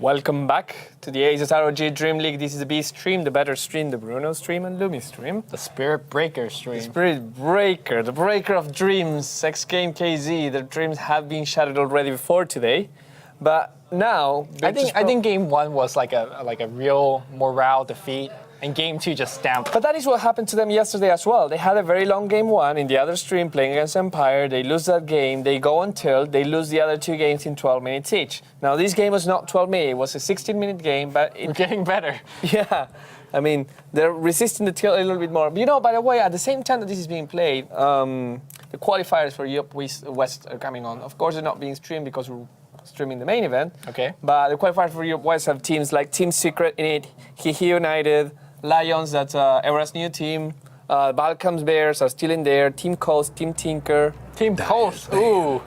Welcome back to the ASUS ROG Dreamleague. This is the B stream, the better stream, the Bruno stream, and Lumi stream. The Spirit Breaker stream. The Spirit Breaker, the breaker of dreams, xGame.kz. The dreams have been shattered already before today, but now I think game one was like a real morale defeat, and game two just stamped. But that is what happened to them yesterday as well. They had a very long game one in the other stream playing against Empire. They lose that game. They go on tilt. They lose the other two games in 12 minutes each. Now, this game was not 12 minutes. It was a 16-minute game, but We're getting better. Yeah. I mean, they're resisting the tilt a little bit more. But you know, by the way, at the same time that this is being played, the qualifiers for Europe West are coming on. Of course, they're not being streamed because we're streaming the main event. Okay. But the qualifiers for Europe West have teams like Team Secret in it, Hihi United, Lions, that's Era's new team. Balkans Bears are still in there. Team Coast, Team Tinker. Team Coast. Ooh,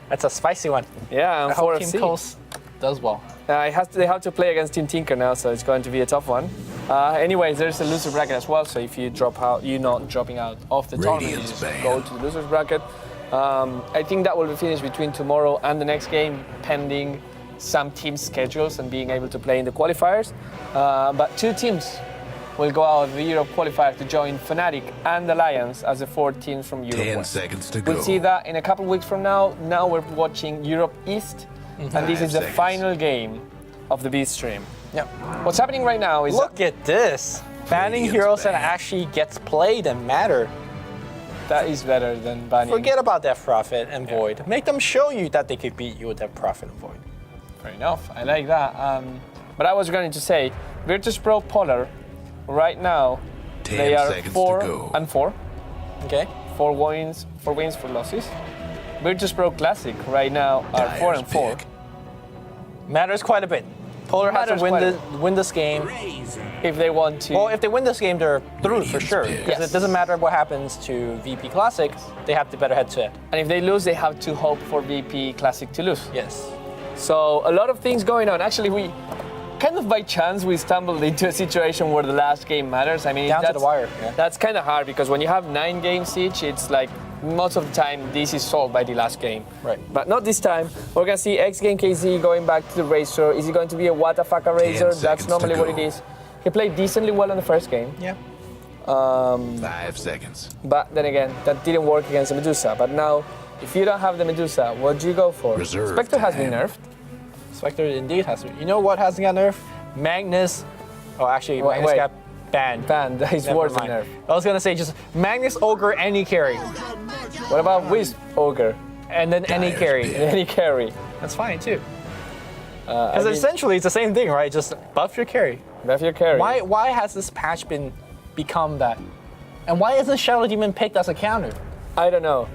that's a spicy one. Yeah, and I hope 4FC. Team Coast does well. They have to play against Team Tinker now, so it's going to be a tough one. Anyways, there's a loser bracket as well, so if you drop out, you're not dropping out of the tournament, you just go to the losers bracket. I think that will be finished between tomorrow and the next game, pending some team schedules and being able to play in the qualifiers. But two teams will go out of the Europe qualifier to join Fnatic and Alliance as the four teams from Europe 10 West. seconds to go. We'll see that in a couple of weeks from now. Now we're watching Europe East, and this is the final game of the B stream. Yep. What's happening right now is Look at this. Banning heroes that actually gets played and matter. that is better than banning. Forget about Death Prophet and Void. Make them show you that they could beat you with Death Prophet and Void. Fair enough. I like that. But I was going to say, virtus.pro Polar, right now, 10 they are seconds to 4 go. and 4. Okay. 4 wins, 4 losses. Virtus.pro Classic right now are 4 and 4. pick. Matters quite a bit. Polar has to Matters win this game. If they want to. Well, if they win this game, they're through for Radiant's sure. pick. Because it doesn't matter what happens to VP Classic, they have to better head to head. And if they lose, they have to hope for VP Classic to lose. Yes. So a lot of things going on. Actually, we kind of by chance we stumbled into a situation where the last game matters. I mean, Down to that's- the wire. Yeah. That's kind of hard because when you have 9 games each, it's like most of the time this is solved by the last game. Right. But not this time. We're gonna see xGame.kz going back to the Razor. Is he going to be a WTF Razor? That's seconds normally to what it go. is. He played decently well in the first game, Yeah. 5 seconds. but then again, that didn't work against the Medusa. But now, if you don't have the Medusa, what do you go for? Reserve Spectre has been time. nerfed. Spectre indeed has to. You know what hasn't got nerfed? Magnus. Oh, actually, Wait, Magnus wait. got banned. Banned. That is Never worse than mind. nerf. I was gonna say just Magnus, Ogre, any carry, What about Wisp Ogre? and then any Dyer's carry. pick. Any carry? That's fine too. I Because mean, essentially it's the same thing, right? Just buff your carry. buff your carry. Why has this patch become that? And why isn't Shadow Demon picked as a counter? I don't know.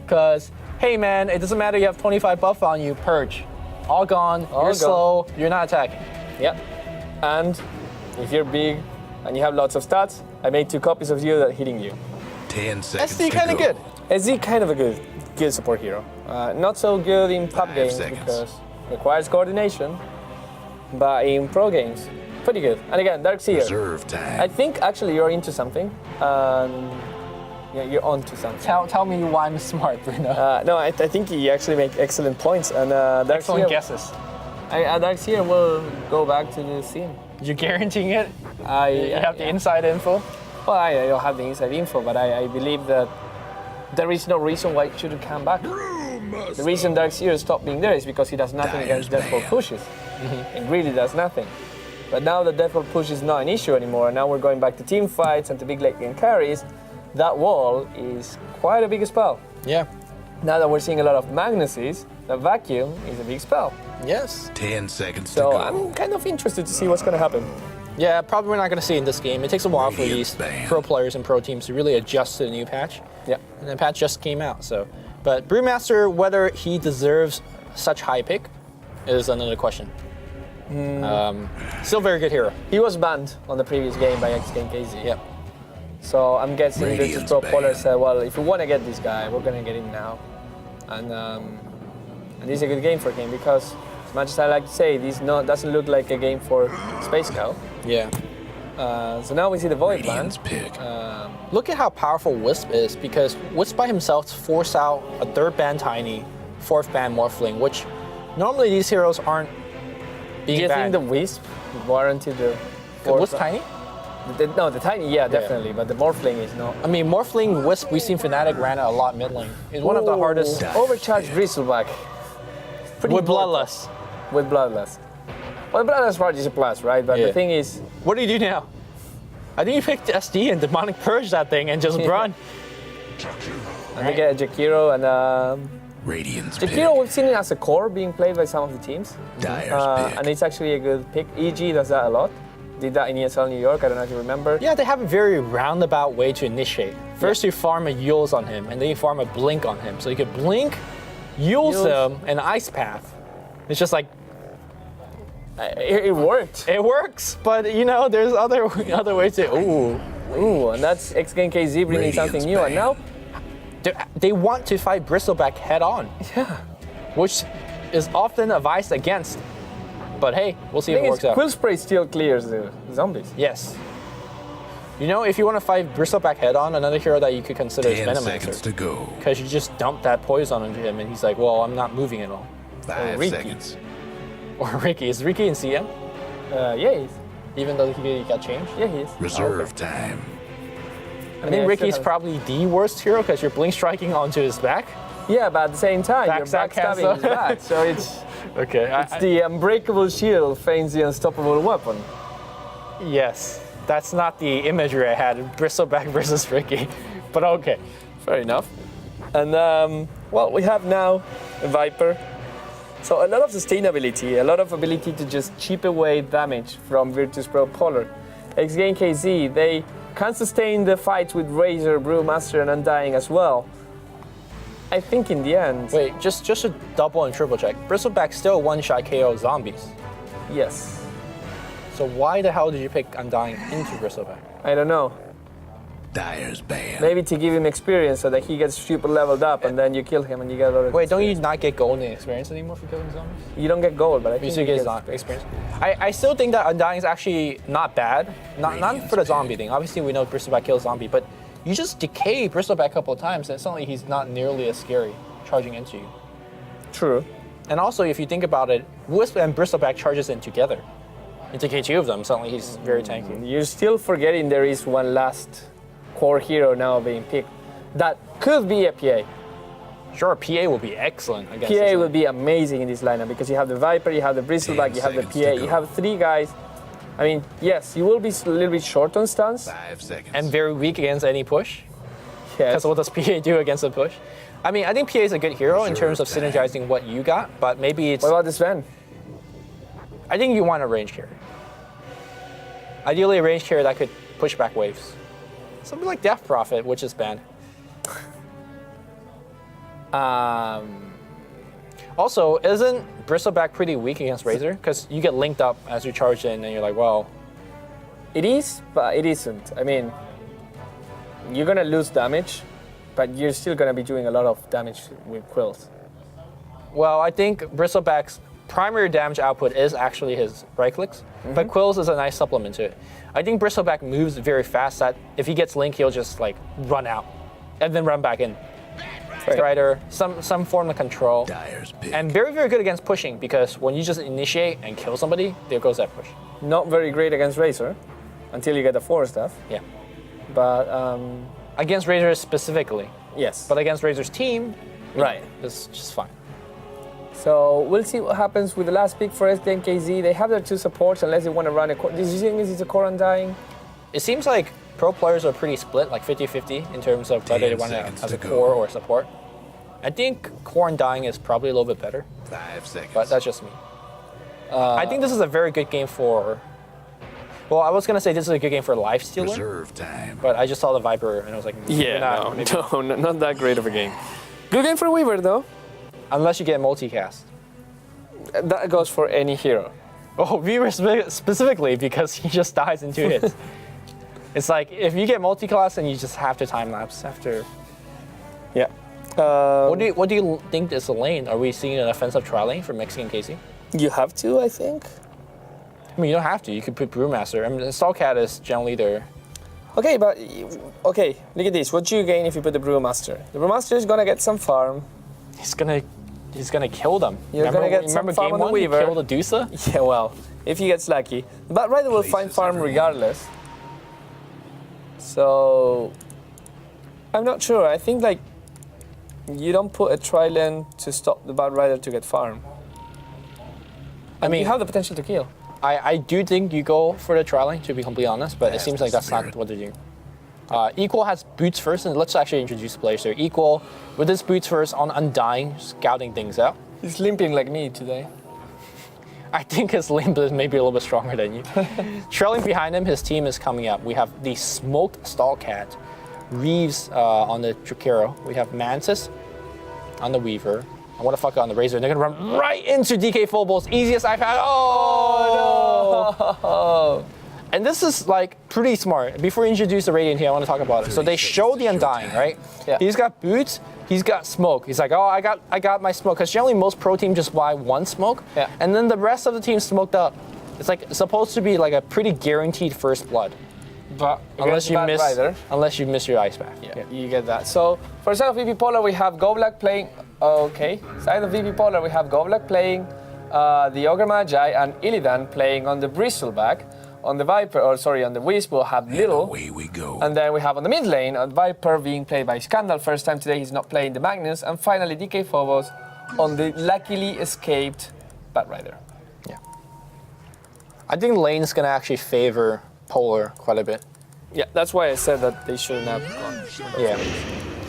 Because, hey man, it doesn't matter you have 25 buff on you, purge. All gone, All you're gone. slow, you're not attacking. Yeah. And if you're big and you have lots of stats, I made 2 copies of you that are hitting you. 10 seconds SD to kind of go. good. SD kind of a good support hero. Not so good in pub 5 games seconds. because requires coordination, but in pro games, pretty good. And again, Darkseer. Reserve time. I think actually you're into something. Yeah, you're onto something. Tell me why I'm smart, Bruno. No, I think you actually make excellent points. And Excellent Darkseer, guesses. Darkseer will go back to the scene. You're guaranteeing it? You I have the inside info? Well, I don't have the inside info, but I believe that there is no reason why it shouldn't come back. The reason Darkseer stopped being there is because he does nothing against Deathfall pushes. It really does nothing. But now that Deathfall push is not an issue anymore, and now we're going back to team fights and to big late game carries, that wall is quite a big spell. Yeah. Now that we're seeing a lot of Magnuses, the vacuum is a big spell. Yes. 10 seconds So to go. I'm kind of interested to see what's going to happen. Yeah, probably we're not going to see it in this game. It takes a while for Radiant these ban. pro players and pro teams to really adjust to the new patch. Yeah. And the patch just came out, so. But Brewmaster, whether he deserves such high pick is another question. Still very good hero. He was banned on the previous game by xGame.kz. Yep. So I'm guessing Radiant's virtus.pro Polar banned. said, well, if we want to get this guy, we're going to get him now. And this is a good game for him because, as much as I like to say, this doesn't look like a game for Space Cow. Yeah. So now we see the Void ban. Radiant's pick. Look at how powerful Wisp is because Wisp by himself forced out a 3rd ban Tiny, 4th ban Morphling, which normally these heroes aren't being Do you think banned. the Wisp warranted the was tiny? No, the tiny, yeah, definitely, but the Morphling is not. I mean, Morphling, Wisp, we've seen Fnatic ran it a lot mid lane. It's one of the hardest Overcharged Bristleback. Pretty with important. Bloodless. With Bloodless. Well, the Bloodless part is a plus, right? But the thing is, What do you do now? I think you picked SD and Demonic Purge that thing and just run. and they get a Jakiro and Radiant's Jakiro, pick. we've seen it as a core being played by some of the teams. Dyer's pick. And it's actually a good pick. EG does that a lot. Did that in ESL New York, I don't know if you remember. Yeah, they have a very roundabout way to initiate. First, you farm a Yules on him, and then you farm a Blink on him. So you could Blink, Yules him, and Ice Path. It's just like, It worked. it works, but you know, there's other ways to, Ooh, and that's xGame.kz bringing something new. And now, they want to fight Bristleback head on. yeah. Which is often advised against. But hey, we'll see if it works out. Quill Spray still clears the zombies. Yes. You know, if you want to fight Bristleback head on, another hero that you could consider is 10 seconds Venomancer. to go. Because you just dump that poison onto him and he's like, well, I'm not moving at all. 5 Ricky. seconds. Or Ricky. Is Ricky in CM? Yeah, he's. Even though he got changed? Yeah, he is. Reserve time. I think Ricky's probably the worst hero because you're blink striking onto his back. Yeah, but at the same time, you're Backstab backstabbing cancel. his back. So it's Okay. the unbreakable shield feigns the unstoppable weapon. Yes. That's not the imagery I had. Bristleback versus Ricky. But okay. Fair enough. And well, we have now a Viper. So a lot of sustainability, a lot of ability to just chip away damage from virtus.pro Polar. xGame.kz, they can sustain the fights with Razor, Brewmaster, and Undying as well. I think in the end, Wait, just to double and triple check. Bristleback still one-shot KO zombies. yes. So why the hell did you pick Undying into Bristleback? I don't know. Dyer's banned. Maybe to give him experience so that he gets super leveled up and then you kill him and you get a lot of Wait, don't you experience. not get gold in experience anymore for killing zombies? You don't get gold, but I You think still you get not experience. I still think that Undying is actually not bad. Not for the zombie thing. Obviously, we know Bristleback kills zombie, but you just decay Bristleback a couple of times, and suddenly he's not nearly as scary charging into you. True. And also, if you think about it, Wisp and Bristleback charges in together. You decay two of them, suddenly he's very tanky. You're still forgetting there is one last core hero now being picked. That could be a PA. Sure, PA will be excellent against PA this will line. be amazing in this lineup because you have the Viper, you have the Bristleback, 10 you have the seconds PA, to you go. have three guys. I mean, yes, you will be a little bit short on stuns. 5 seconds. And very weak against any push. Yes. Because what does PA do against a push? I mean, I think PA is a good hero in terms of synergizing what you got, but maybe it's... What about the Sven? I think you want a range carry. Ideally, a range carry that could push back waves. Something like Death Prophet, which is banned. Also, isn't Bristleback pretty weak against Razor? Because you get linked up as you charge in, and you're like, well, It is, but it isn't. I mean, you're gonna lose damage, but you're still gonna be doing a lot of damage with Quills. well, I think Bristleback's primary damage output is actually his right clicks, but Quills is a nice supplement to it. I think Bristleback moves very fast that if he gets linked, he'll just like run out and then run back in. Strider, some form of control. Dyer's pick. And very, very good against pushing because when you just initiate and kill somebody, there goes that push. Not very great against Razor, until you get the 4 stuff. Yeah. But Against Razor specifically, yes. but against Razor's team, right. it's just fine. So we'll see what happens with the last pick for xGame.kz. They have their 2 supports unless they want to run a core. Do you think this is a core Undying? It seems like pro players are pretty split, like 50-50 in terms of whether they 10 want to seconds as to a go. core or a support. I think core Undying is probably a little bit better, 5 seconds. but that's just me. I think this is a very good game for. Well, I was gonna say this is a good game for Lifestealer, Reserve time. but I just saw the Viper and I was like, maybe not, maybe- not that great of a game. Good game for Weaver though. unless you get multicast. That goes for any hero. Oh, Weaver specifically because he just dies in 2 hits. It's like if you get multiclass and you just have to time lapse after. Yeah. What do you think is the lane? Are we seeing an offensive tri lane for Mexican Casey? You have to, I think. I mean, you don't have to. You could put Brewmaster. I mean, Stallcat is generally their. Okay, but okay, look at this. What do you gain if you put the Brewmaster? The Brewmaster is gonna get some farm. He's gonna he's gonna kill them. You're gonna get some remember farm game on the one? He Weaver. killed the Dusa. Yeah, well, if he gets lucky. The Bat Rider will find farm regardless. So, I'm not sure. I think like you don't put a tri-lane to stop the Bat Rider to get farm. I mean, You have the potential to kill. I do think you go for the tri-lane, to be completely honest, but it seems like that's not what they're doing. Equal has boots first, and let's actually introduce the players here. Equal, with his boots first on Undying, scouting things out. He's limping like me today. I think his limp is maybe a little bit stronger than you. Trailing behind him, his team is coming up. We have the Smoked Stallcat, Reeves on the Drakiro. We have Mantis on the Weaver. And what the fuck on the Razor? They're gonna run right into DK Fullball's easiest iPad. Oh no! And this is like pretty smart. Before we introduce the Radiant here, I want to talk about it. So they show the Undying, right? Yeah. He's got boots. He's got smoke. He's like, oh, I got my smoke. Because generally most pro teams just buy one smoke, Yeah. and then the rest of the team smoked up. It's like supposed to be like a pretty guaranteed first blood, But unless you Bat miss Rider, your ice path. yeah, you get that. So for side of VP Polar, we have Goblack playing. Okay, side of VP Polar, we have Goblack playing the Ogre Magi and Illidan playing on the Bristleback. On the Viper, on the Wisp, we'll have Little. Away we go. And then we have on the mid lane, Viper being played by Scandal. First time today, he's not playing the Magnus. And finally, DK Phobos on the luckily escaped Bat Rider. Yeah. I think lane's gonna actually favor Polar quite a bit. Yeah, that's why I said that they shouldn't have gone. Yeah.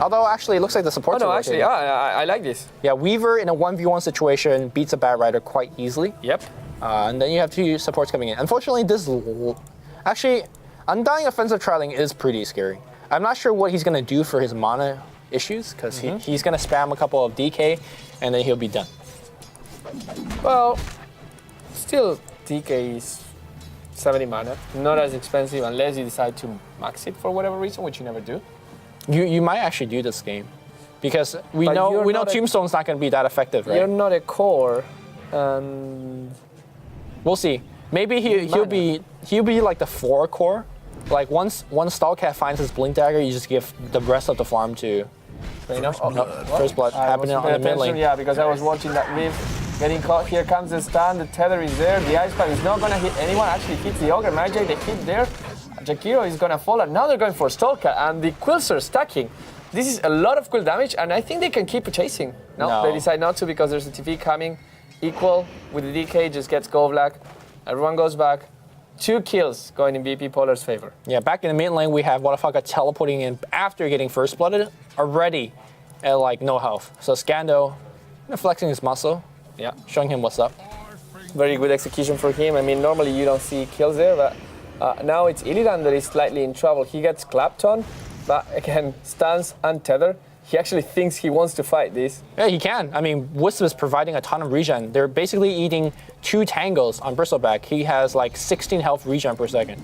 Although actually, it looks like the supports Oh no, are actually, working. I like this. Yeah, Weaver in a 1v1 situation beats a Bat Rider quite easily. Yep. And then you have two supports coming in. Unfortunately, actually, Undying offensive trialing is pretty scary. I'm not sure what he's going to do for his mana issues, because he's going to spam a couple of DK, and then he'll be done. Well, still, DK is 70 mana. Not as expensive unless you decide to max it for whatever reason, which you never do. You might actually do this game, because we But know you're not a- Tombstone's not going to be that effective, right? You're not a core, and We'll see. Maybe he'll be like the 4 core. Like once Stallcat finds his Blink Dagger, you just give the rest of the farm to First Blood happening on the mid lane. Yeah, because I was watching that Riv getting caught. Here comes the stun. The tether is there. The Ice Pack is not going to hit anyone. Actually hits the Ogre Magi. They hit there. Jakiro is going to fall. And now they're going for Stallcat. And the Quills are stacking. This is a lot of quill damage. And I think they can keep chasing. No, they decide not to because there's a TV coming. Equal with the DK just gets Goblack. Everyone goes back. 2 kills going in VP Polar's favor. Yeah, back in the mid lane, we have Wadafaka teleporting in after getting first blooded, already at like no health. So Scando flexing his muscle, Yeah. showing him what's up. Very good execution for him. I mean, normally you don't see kills there, but now it's Illidan that is slightly in trouble. He gets clapped on, but again, stuns and tether. He actually thinks he wants to fight this. Yeah, he can. I mean, Wisp is providing a ton of regen. They're basically eating 2 tangles on Bristleback. He has like 16 health regen per second.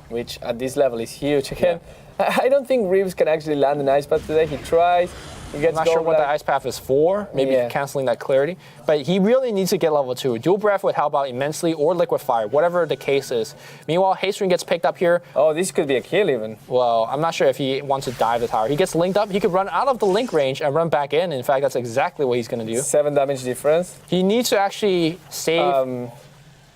Which at this level is huge. Again, I don't think Reeves can actually land an ice path today. He tries. He gets I'm not sure what the Goblack. ice path is for, maybe Yeah. canceling that clarity. But he really needs to get level 2. Dual Breath would help out immensely, or Liquid Fire, whatever the case is. Meanwhile, Hastring gets picked up here. Oh, this could be a kill even. Well, I'm not sure if he wants to dive the tower. He gets linked up. He could run out of the link range and run back in. In fact, that's exactly what he's going to do. 7 damage difference. He needs to actually save.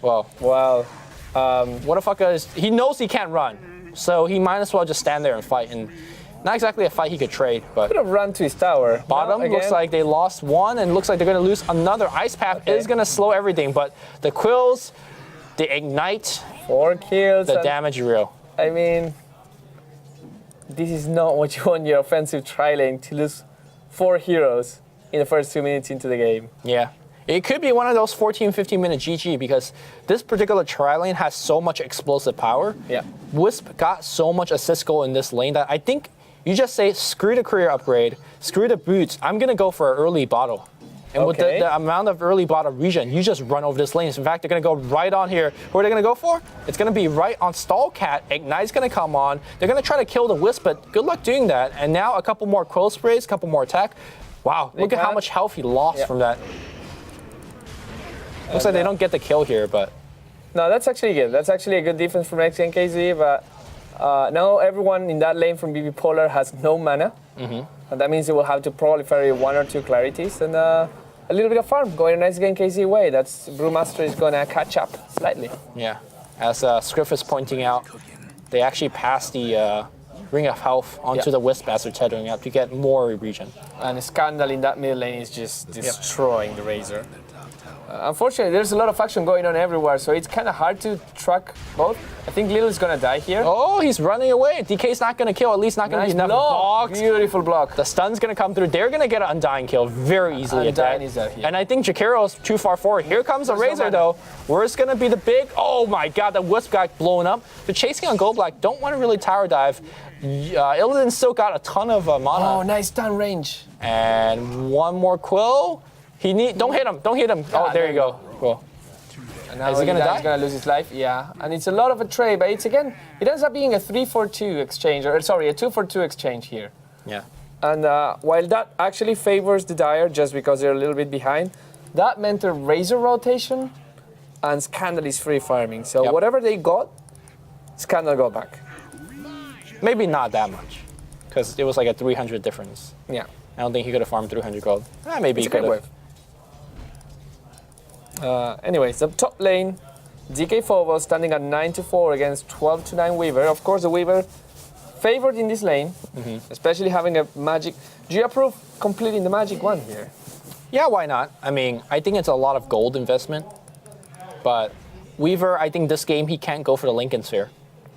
Well, Wow. what the fuck is. He knows he can't run. So he might as well just stand there and fight. And not exactly a fight he could trade, but. Could have run to his tower. Bottom No, looks again. like they lost 1 and looks like they're going to lose another. Ice Path Okay. is going to slow everything, but the Quills, the Ignite, 4 kills. the and- damage real. I mean, this is not what you want your offensive tri-lane to lose 4 heroes in the first 2 minutes into the game. Yeah. It could be one of those 14, 15-minute GG because this particular tri-lane has so much explosive power. Yeah. Wisp got so much assist goal in this lane that I think you just say, screw the career upgrade, screw the boots, I'm going to go for an early bottle. And with Okay. the amount of early bottle regen, you just run over this lane. In fact, they're going to go right on here. Who are they going to go for? It's going to be right on Stallcat. Ignite's going to come on. They're going to try to kill the Wisp, but good luck doing that. And now a couple more Quill Sprays, a couple more attack. Wow, look at how can't- much health he lost Yeah. from that. Looks like they don't get the kill here, but No, that's actually good. That's actually a good defense from xGame.kz, but now everyone in that lane from BB Polar has no mana. And that means they will have to probably ferry 1 or 2 clarities. And a little bit of farm going a xGame.kz way. That's Brewmaster is gonna catch up slightly. Yeah, as Scriff is pointing out, they actually passed the Ring of Health onto the Wisp as they're tethering up to get more regen. And Scandal in that mid lane is just destroying the Razor. Unfortunately, there's a lot of action going on everywhere, so it's kind of hard to track both. I think Lil is gonna die here. Oh, he's running away. DK's not gonna kill, at least not gonna be enough blocks. Beautiful block. The stun's gonna come through. They're gonna get an Undying kill very easily. Undying is out here. And I think Jakiro's too far forward. Here comes the Razor though. Where's gonna be the big? Oh my God, the Wisp got blown up. They're chasing on Gold Black. Don't want to really tower dive. Illidan still got a ton of mana. Oh, nice stun range. And one more Quill. Don't hit him. Don't hit him. Oh, there you go. Cool. And now is he gonna die? He's gonna lose his life. Yeah, and it's a lot of a trade, but it's again, it ends up being a 3-4-2 exchange, or sorry, a 2-4-2 exchange here. Yeah. And while that actually favors the Dire just because they're a little bit behind, that meant a Razor rotation, and Scandal is free farming. So whatever they got, Scandal got back. Maybe not that much, because it was like a 300 difference. Yeah. I don't think he could have farmed 300 gold. Maybe he could have. Anyways, the top lane, DK Phobos standing at 9-4 against 12-9 Weaver. Of course, the Weaver favored in this lane, especially having a magic. Do you approve completing the magic one here? Yeah, why not? I mean, I think it's a lot of gold investment, but Weaver, I think this game he can't go for the Lincoln Sphere.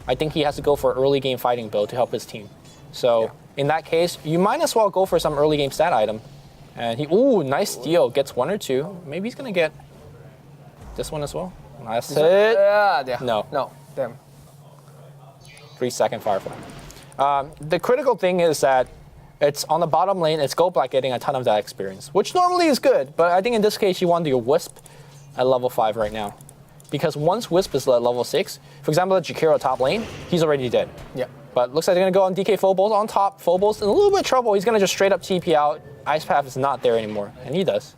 I think he has to go for an early game fighting build to help his team. So in that case, you might as well go for some early game stat item. And ooh, nice steal, gets 1 or 2. Maybe he's gonna get this one as well. That's it. Yeah. No. Damn. 3-second Firefly. The critical thing is that it's on the bottom lane, it's Gold Black getting a ton of that experience, which normally is good, but I think in this case you want your Wisp at level 5 right now. Because once Wisp is at level 6, for example, the Jakiro top lane, he's already dead. Yeah. But looks like they're gonna go on DK Phobos on top. Phobos in a little bit of trouble. He's gonna just straight up TP out. Ice Path is not there anymore, and he does.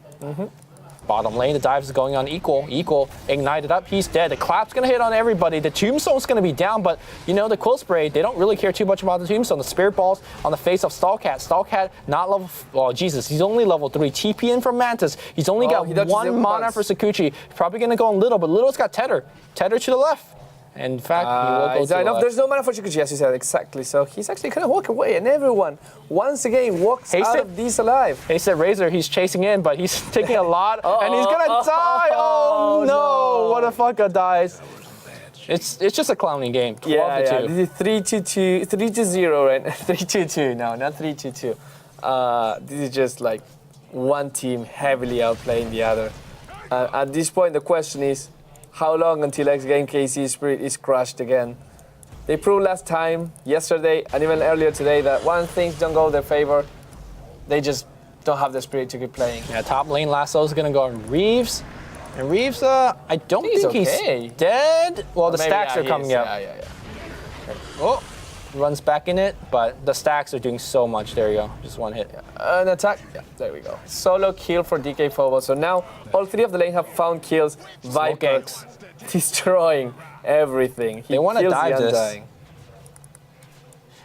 Bottom lane, the dive is going on equal, ignited up, he's dead. The clap's gonna hit on everybody. The tombstone's gonna be down, but you know, the Quill Spray, they don't really care too much about the tombstone. The Spirit Balls on the face of Stallcat. Stallcat, not level, oh Jesus, he's only level 3. TP in from Mantis. He's only got 1 mana for Sakuchi. Probably gonna go on Little, but Little's got Tether. Tether to the left. In fact, he will go to the left. There's no mana for Sakuchi, as you said, exactly. So he's actually gonna walk away, and everyone, once again, walks out of these alive. He said Razor, he's chasing in, but he's taking a lot, and he's gonna die! Oh no! What a fucker dies. It's just a clowning game. 12-2. This is 3-0, right? 3-2 now, not 3-2. This is just like one team heavily outplaying the other. At this point, the question is, how long until xGame.kz Spirit is crushed again? They proved last time, yesterday, and even earlier today that when things don't go their favor, they just don't have the spirit to keep playing. Yeah, top lane lasso is gonna go on Reeves. And Reeves, I don't think he's dead. Well, the stacks are coming up. Yeah. Oh, runs back in it, but the stacks are doing so much. There you go, just one hit. An attack, there we go. Solo kill for DK Phobos. So now all 3 of the lane have found kills. Viper destroying everything. They want to dive this.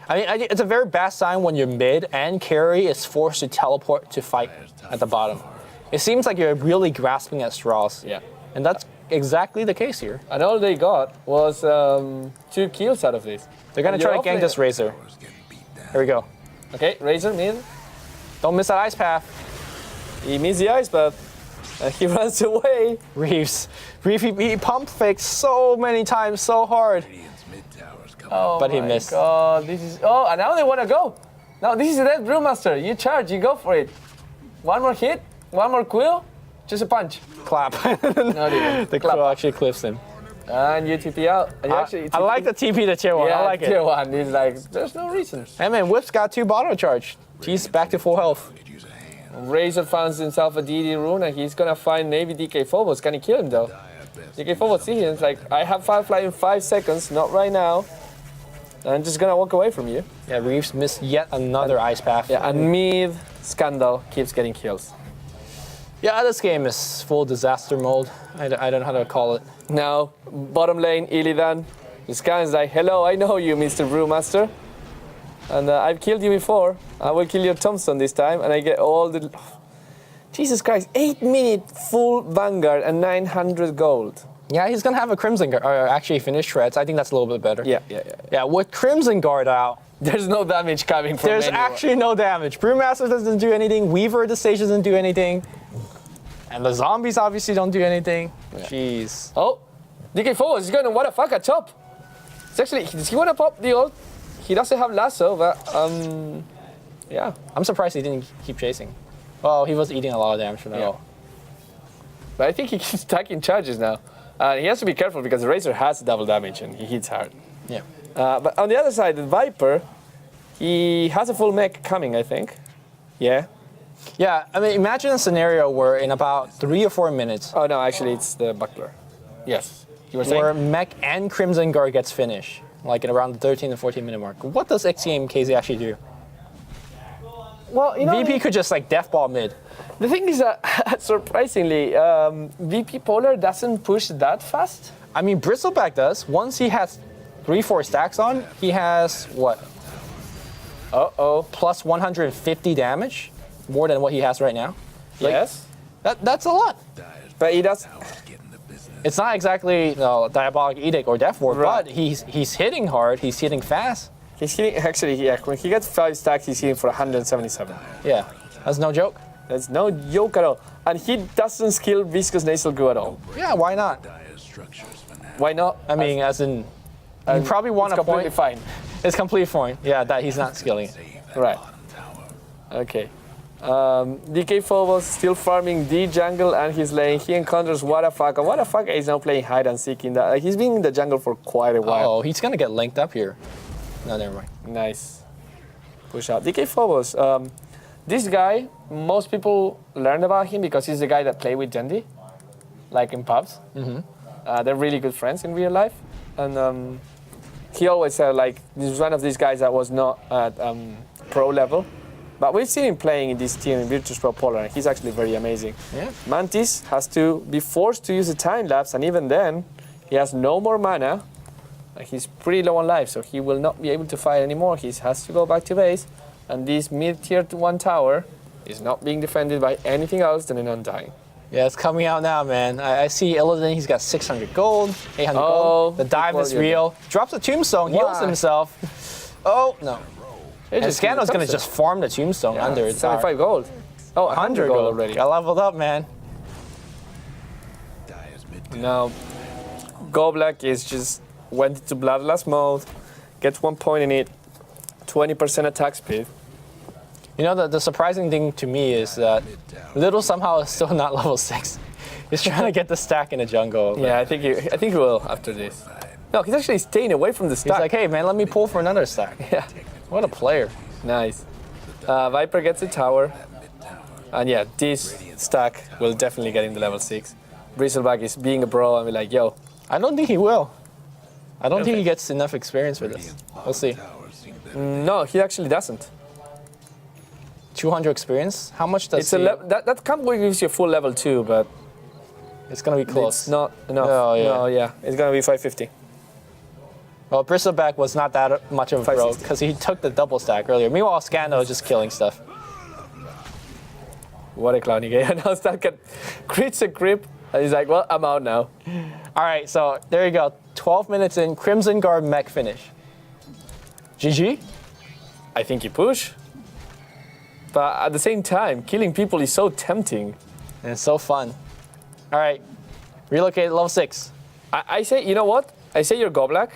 I mean, it's a very bad sign when your mid and carry is forced to teleport to fight at the bottom. It seems like you're really grasping at straws. Yeah. And that's exactly the case here. And all they got was 2 kills out of this. They're going to try to gank this Razor. Here we go. Okay, Razor mid. Don't miss that Ice Path. He missed the Ice Path. And he runs away. Reeves, he pump faked so many times, so hard. Oh, but he missed. God, this is. Oh, and now they want to go. Now this is the dead Brewmaster. You charge, you go for it. One more hit, one more quill, just a punch. Clap. Not even. The quill actually clips him. And you TP out. And you actually I like the TP to tier 1. Yeah, I like tier 1. It's like, there's no reason. Hey man, Whip's got 2 bottle charge. He's back to full health. Razor finds himself a DD rune, and he's gonna find maybe DK Phobos. Can he kill him though? DK Phobos see him. It's like, I have Firefly in 5 seconds, not right now. I'm just gonna walk away from you. Yeah, Reeves missed yet another Ice Path. Yeah, and mid Scandal keeps getting kills. Yeah, this game is full disaster mode. I don't know how to call it. Now, bottom lane, Illidan. The Scan's like, hello, I know you, Mr. Brewmaster. And I've killed you before. I will kill your tombstone this time, and I get all the... Jesus Christ, 8-minute full Vanguard and 900 gold. Yeah, he's gonna have a Crimson Guard, or actually finish Shreds. I think that's a little bit better. Yeah. With Crimson Guard out, There's no damage coming from there's anyone. actually no damage. Brewmaster doesn't do anything. Weaver at the stage doesn't do anything. And the zombies obviously don't do anything. Yeah. Jeez. Oh, DK4 is going to what the fuck at top. It's actually, does he want to pop the ult? He doesn't have lasso, but yeah. I'm surprised he didn't keep chasing. Well, he was eating a lot of damage from that ult. But I think he keeps stacking charges now. He has to be careful because the Razor has double damage and he hits hard. Yeah. But on the other side, the Viper, he has a full mech coming, I think. Yeah. Yeah, I mean, imagine a scenario where in about 3 or 4 minutes. Oh no, actually it's the Buckler. Yes. You were saying? Where mech and Crimson Guard gets finished, like in around the 13 to 14 minute mark. What does xGame.kz actually do? Well, you know, VP could just like deathball mid. the thing is that surprisingly, VP Polar doesn't push that fast. I mean, Bristleback does. Once he has 3-4 stacks on, he has what? Plus 150 damage, more than what he has right now. Like, Yes. That's a lot. But he does. It's not exactly Diabolic Edict or Death Ward, Right. but he's hitting hard. He's hitting fast. He's hitting, actually, yeah, when he gets 5 stacks, he's hitting for 177. Yeah, that's no joke. That's no joke at all. And he doesn't skill Viscous Nasal Goo at all. Yeah, why not? Why not? I mean, as in, you probably want it's a point. completely fine. It's completely fine. Yeah, that he's not skilling it. Right. Okay. DK Phobos still farming D jungle and he's lane. He encounters Wadafaka. Wadafaka is now playing hide and seek in that. He's been in the jungle for quite a while. Oh, he's gonna get linked up here. No, never mind. Nice. Push out. DK Phobos. This guy, most people learned about him because he's the guy that played with Dendi, like in pubs. Mm-hmm. They're really good friends in real life. And he always said, like, this is one of these guys that was not at pro level. But we've seen him playing in this team in virtus.pro Polar, and he's actually very amazing. Yeah. Mantis has to be forced to use a time lapse, and even then, he has no more mana. He's pretty low on life, so he will not be able to fight anymore. He has to go back to base, and this mid-tier 1 tower is not being defended by anything else than an Undying. Yeah, it's coming out now, man. I see Illidan, he's got 600 gold, 800 gold. The dive is real. Drops a tombstone, heals himself. Oh, no. And Scano's going to just farm the tombstone under its 75 gold. Oh, 100 gold already. I leveled up, man. Now, Goblak is just went into Bloodlust mode, gets 1 point in it, 20% attack speed. You know, the surprising thing to me is that Little somehow is still not level 6. He's trying to get the stack in the jungle. Yeah, I think he will after this. No, he's actually staying away from the stack. He's like, hey, man, let me pull for another stack. Yeah. What a player. Nice. Viper gets a tower. And yeah, this stack will definitely get him to level 6. Bristleback is being a bro and be like, yo. I don't think he will. I don't think he gets enough experience for this. We'll see. No, he actually doesn't. 200 experience? How much does that combo gives you a full level 2, but it's going to be close. It's not enough. No, yeah. It's going to be 550. Well, Bristleback was not that much of a pro because he took the double stack earlier. Meanwhile, Scano was just killing stuff. What a clowny game. Now Stack crits a grip, and he's like, well, I'm out now. All right, so there you go. 12 minutes in, Crimson Guard mech finish. GG? I think you push. But at the same time, killing people is so tempting. And it's so fun. All right, relocate level 6. I say, you know what? I say you're Goblak.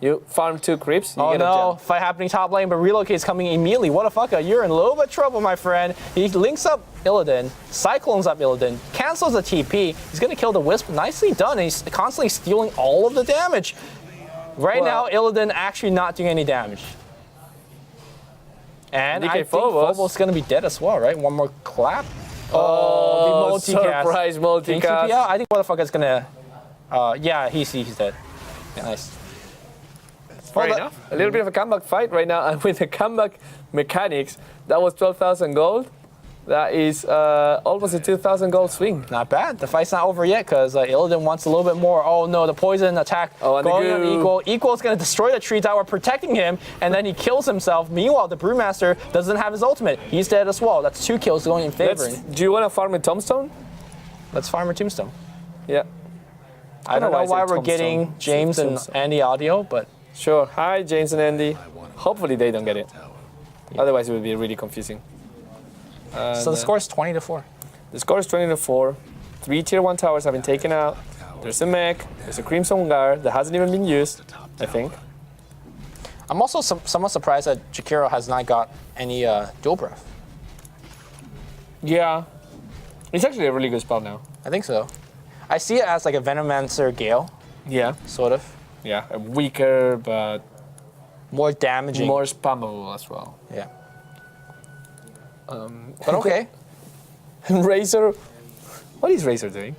You farm 2 creeps, you get a gem. Fight happening top lane, but relocate's coming immediately. What a fucker, you're in a little bit of trouble, my friend. He links up Illidan, cyclones up Illidan, cancels the TP. He's gonna kill the Wisp, nicely done. And he's constantly stealing all of the damage. Right now, Illidan actually not doing any damage. And I think Phobos gonna be dead as well, right? One more clap. Oh, the multicast. Surprise multicast. Yeah, I think motherfucker's gonna, yeah, he's dead. Yeah. Nice. Fair enough. A little bit of a comeback fight right now, and with the comeback mechanics, that was 12,000 gold. That is almost a 2,000 gold swing. Not bad. The fight's not over yet because Illidan wants a little bit more. Oh no, the poison attack and going on Equal. Equal's going to destroy the tree tower, protecting him, and then he kills himself. Meanwhile, the Brewmaster doesn't have his ultimate. He's dead as well. That's 2 kills going in favor. Do you want to farm a tombstone? Let's farm a tombstone. Yeah. I don't know why we're getting James and Andy audio, but sure. Hi, James and Andy. Hopefully they don't get it. Otherwise, it would be really confusing. So the score is 20-4. The score is 20-4. 3 tier 1 towers have been taken out. There's a mech. There's a Crimson Guard that hasn't even been used, I think. I'm also somewhat surprised that Jakiro has not got any dual breath. Yeah. It's actually a really good spell now. I think so. I see it as like a Venomancer Gale. Yeah. Sort of. Yeah. Weaker, but more damaging. More spammable as well. Yeah. But okay. Razor. What is Razor doing?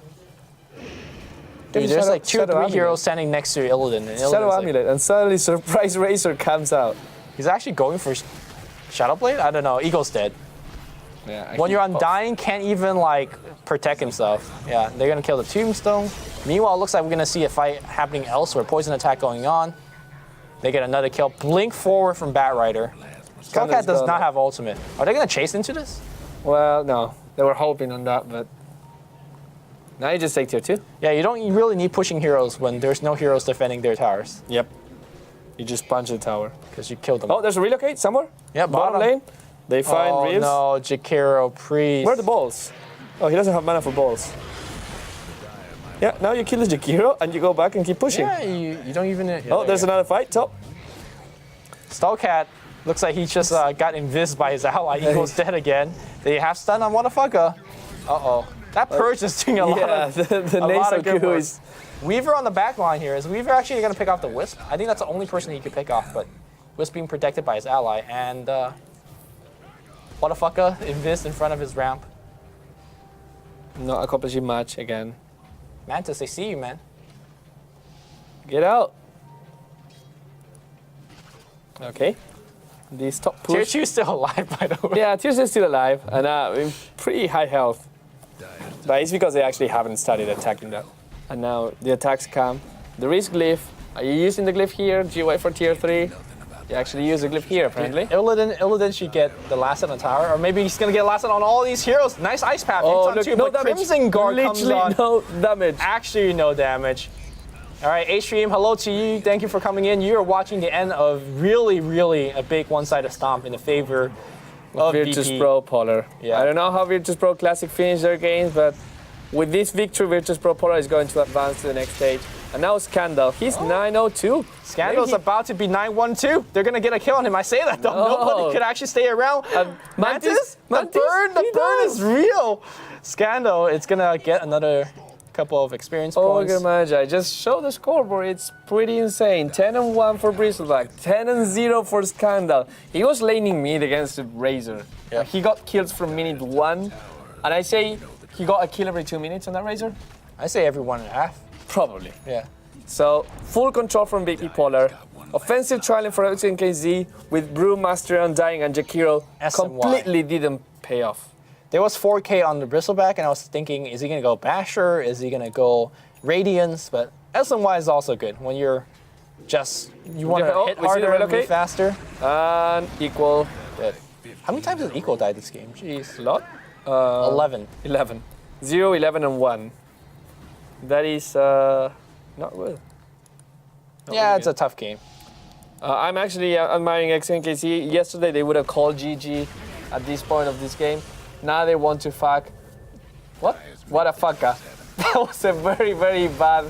Dude, there's like 2 or 3 heroes standing next to Illidan. And Shadow Amulet, and suddenly Surprise Razor comes out. He's actually going for Shadow Blade? I don't know. Eagle's dead. Yeah, when you're undying, can't even like protect himself. Yeah, they're gonna kill the Tombstone. Meanwhile, it looks like we're gonna see a fight happening elsewhere. Poison attack going on. They get another kill. Blink forward from Batrider. Skullcat does not have ultimate. Are they gonna chase into this? Well, no. They were hoping on that, but now you just take tier 2. Yeah, you don't really need pushing heroes when there's no heroes defending their towers. Yep. You just punch the tower. Because you killed them. Oh, there's a relocate somewhere? Yeah, bottom lane. They find Reeves. Oh no, Jakiro, Priest. Where are the balls? Oh, he doesn't have mana for balls. Yeah, now you kill the Jakiro and you go back and keep pushing. Yeah, you don't even... Oh, there's another fight, top. Skullcat looks like he just got invis by his ally. Eagle's dead again. They have stun on Motherfucker. Uh-oh. That Purge is doing a lot of good work. Weaver on the back line here. Is Weaver actually going to pick off the Wisp? I think that's the only person he could pick off, but Wisp being protected by his ally. And Motherfucker invis in front of his ramp. Not accomplishing much again. Mantis, they see you, man. Get out. Okay. This top push. Tier 2 is still alive, by the way. Yeah, Tier 2 is still alive and in pretty high health. But it's because they actually haven't started attacking that. And now the attacks come. There is Glyph. Are you using the Glyph here? Do you wait for Tier 3? You actually use the Glyph here, apparently. Illidan should get the last on the tower, or maybe he's gonna get last on all these heroes. Nice ice path. Oh, look, no damage. Crimson Guard comes on. No damage. Actually, no damage. All right, A-Stream, hello to you. Thank you for coming in. You are watching the end of really a big one-sided stomp in the favor of virtus.pro Polar. Yeah. I don't know how virtus.pro Classic finished their games, but with this victory, virtus.pro Polar is going to advance to the next stage. And now Scandal, he's 9-0-2. Scandal's about to be 9-1-2. They're gonna get a kill on him. I say that though. Nobody could actually stay around. Mantis? The burn is real. Scandal, it's gonna get another couple of experience points. Ogre Magi, just show the scoreboard. It's pretty insane. 10-1 for Bristleback, 10-0 for Scandal. He was laning mid against the Razor. Yeah. He got kills from minute 1, and I say he got a kill every 2 minutes on that Razor. I say every 1.5. Probably. Yeah. So full control from VP Polar. Offensive trialing for xGame.kz with Brewmaster Undying and Jakiro completely didn't pay off. There was 4K on the Bristleback, and I was thinking, is he going to go Basher? Is he going to go Radiance? But SNY is also good when you're just, you want to hit harder and move faster. And Equal. Good. How many times has Equal died this game? Jeez. A lot? 11. 11. 0, 11, and 1. That is not good. Yeah, it's a tough game. I'm actually admiring xGame.kz. Yesterday they would have called GG at this point of this game. Now they want to fuck. What? What a fucker. That was a very bad